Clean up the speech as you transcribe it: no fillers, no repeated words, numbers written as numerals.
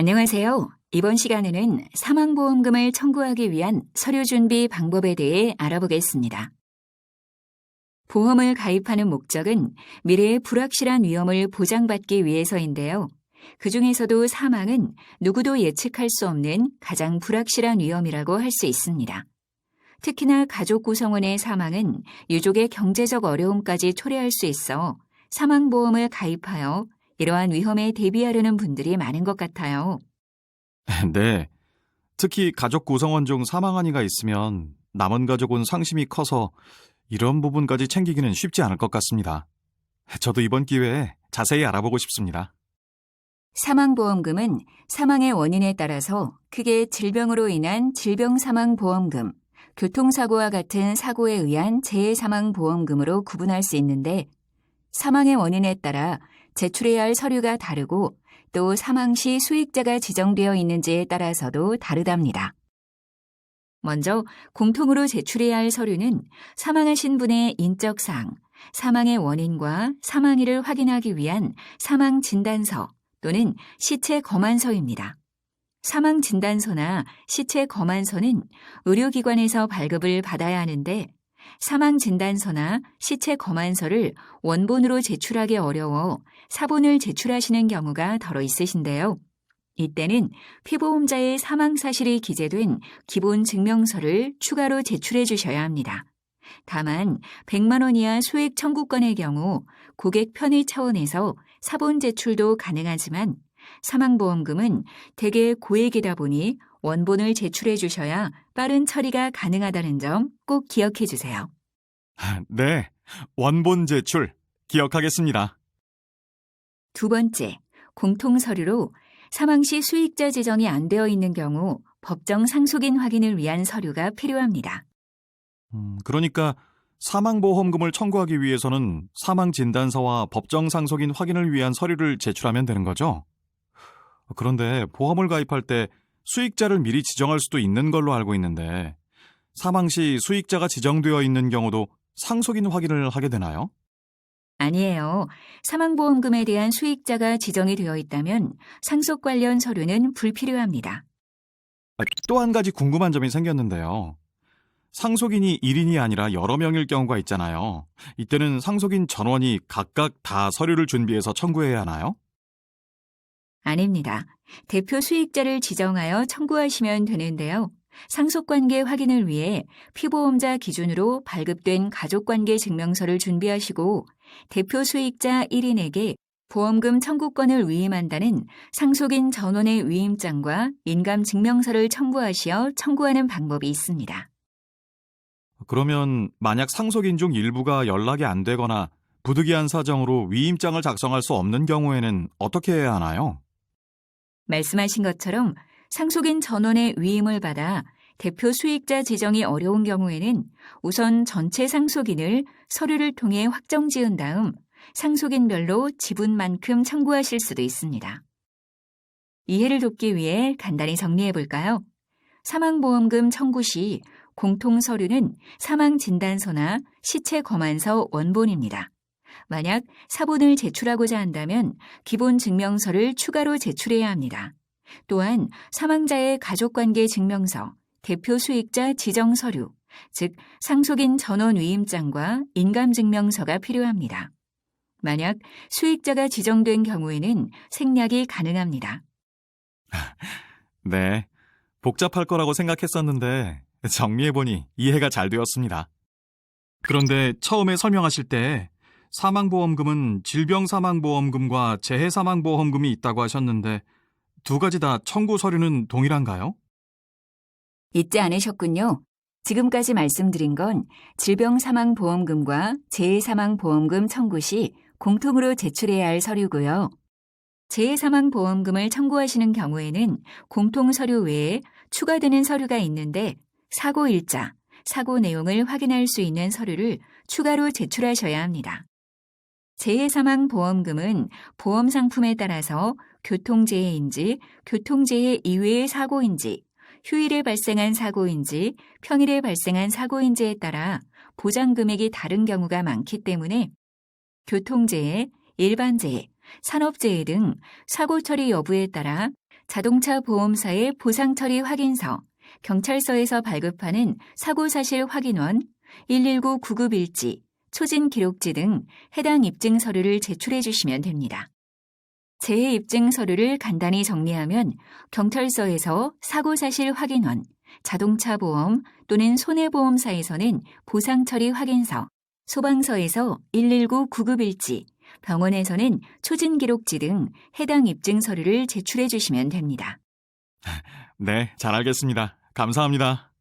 안녕하세요. 이번 시간에는 사망보험금을 청구하기 위한 서류 준비 방법에 대해 알아보겠습니다. 보험을 가입하는 목적은 미래의 불확실한 위험을 보장받기 위해서인데요. 그중에서도 사망은 누구도 예측할 수 없는 가장 불확실한 위험이라고 할 수 있습니다. 특히나 가족 구성원의 사망은 유족의 경제적 어려움까지 초래할 수 있어 사망보험을 가입하여 이러한 위험에 대비하려는 분들이 많은 것 같아요. 네. 특히 가족 구성원 중 사망한 이가 있으면 남은 가족은 상심이 커서 이런 부분까지 챙기기는 쉽지 않을 것 같습니다. 저도 이번 기회에 자세히 알아보고 싶습니다. 사망보험금은 사망의 원인에 따라서 크게 질병으로 인한 질병사망보험금, 교통사고와 같은 사고에 의한 재해사망보험금으로 구분할 수 있는데 사망의 원인에 따라 제출해야 할 서류가 다르고 또 사망 시 수익자가 지정되어 있는지에 따라서도 다르답니다. 먼저 공통으로 제출해야 할 서류는 사망하신 분의 인적사항, 사망의 원인과 사망일을 확인하기 위한 사망진단서 또는 시체검안서입니다. 사망진단서나 시체검안서는 의료기관에서 발급을 받아야 하는데 사망진단서나 시체검안서를 원본으로 제출하기 어려워 사본을 제출하시는 경우가 더러 있으신데요. 이때는 피보험자의 사망 사실이 기재된 기본 증명서를 추가로 제출해 주셔야 합니다. 다만 100만 원 이하 소액 청구권의 경우 고객 편의 차원에서 사본 제출도 가능하지만 사망보험금은 대개 고액이다 보니 원본을 제출해 주셔야 빠른 처리가 가능하다는 점 꼭 기억해 주세요. 네. 원본 제출 기억하겠습니다. 두 번째, 공통서류로 사망 시 수익자 지정이 안 되어 있는 경우 법정 상속인 확인을 위한 서류가 필요합니다. 그러니까 사망보험금을 청구하기 위해서는 사망진단서와 법정 상속인 확인을 위한 서류를 제출하면 되는 거죠? 그런데 보험을 가입할 때 수익자를 미리 지정할 수도 있는 걸로 알고 있는데 사망 시 수익자가 지정되어 있는 경우도 상속인 확인을 하게 되나요? 아니에요. 사망보험금에 대한 수익자가 지정이 되어 있다면 상속 관련 서류는 불필요합니다. 또 한 가지 궁금한 점이 생겼는데요. 상속인이 1인이 아니라 여러 명일 경우가 있잖아요. 이때는 상속인 전원이 각각 다 서류를 준비해서 청구해야 하나요? 아닙니다. 대표 수익자를 지정하여 청구하시면 되는데요. 상속관계 확인을 위해 피보험자 기준으로 발급된 가족관계 증명서를 준비하시고 대표 수익자 1인에게 보험금 청구권을 위임한다는 상속인 전원의 위임장과 인감증명서를 첨부하시어 청구하는 방법이 있습니다. 그러면 만약 상속인 중 일부가 연락이 안 되거나 부득이한 사정으로 위임장을 작성할 수 없는 경우에는 어떻게 해야 하나요? 말씀하신 것처럼 상속인 전원의 위임을 받아 대표 수익자 지정이 어려운 경우에는 우선 전체 상속인을 서류를 통해 확정 지은 다음 상속인별로 지분만큼 청구하실 수도 있습니다. 이해를 돕기 위해 간단히 정리해 볼까요? 사망보험금 청구 시 공통서류는 사망진단서나 시체검안서 원본입니다. 만약 사본을 제출하고자 한다면 기본 증명서를 추가로 제출해야 합니다. 또한 사망자의 가족관계 증명서, 대표 수익자 지정 서류, 즉 상속인 전원 위임장과 인감증명서가 필요합니다. 만약 수익자가 지정된 경우에는 생략이 가능합니다. 네, 복잡할 거라고 생각했었는데 정리해보니 이해가 잘 되었습니다. 그런데 처음에 설명하실 때 사망보험금은 질병사망보험금과 재해사망보험금이 있다고 하셨는데 두 가지 다 청구 서류는 동일한가요? 잊지 않으셨군요. 지금까지 말씀드린 건 질병사망보험금과 재해사망보험금 청구 시 공통으로 제출해야 할 서류고요. 재해사망보험금을 청구하시는 경우에는 공통서류 외에 추가되는 서류가 있는데 사고일자, 사고 내용을 확인할 수 있는 서류를 추가로 제출하셔야 합니다. 재해사망보험금은 보험상품에 따라서 교통재해인지, 교통재해 이외의 사고인지, 휴일에 발생한 사고인지, 평일에 발생한 사고인지에 따라 보장금액이 다른 경우가 많기 때문에 교통재해, 일반재해, 산업재해 등 사고 처리 여부에 따라 자동차 보험사의 보상처리 확인서, 경찰서에서 발급하는 사고사실 확인원, 119 구급일지, 초진 기록지 등 해당 입증 서류를 제출해 주시면 됩니다. 재해 입증 서류를 간단히 정리하면 경찰서에서 사고사실 확인원, 자동차 보험 또는 손해보험사에서는 보상처리 확인서, 소방서에서 119 구급일지, 병원에서는 초진 기록지 등 해당 입증 서류를 제출해 주시면 됩니다. 네, 잘 알겠습니다. 감사합니다.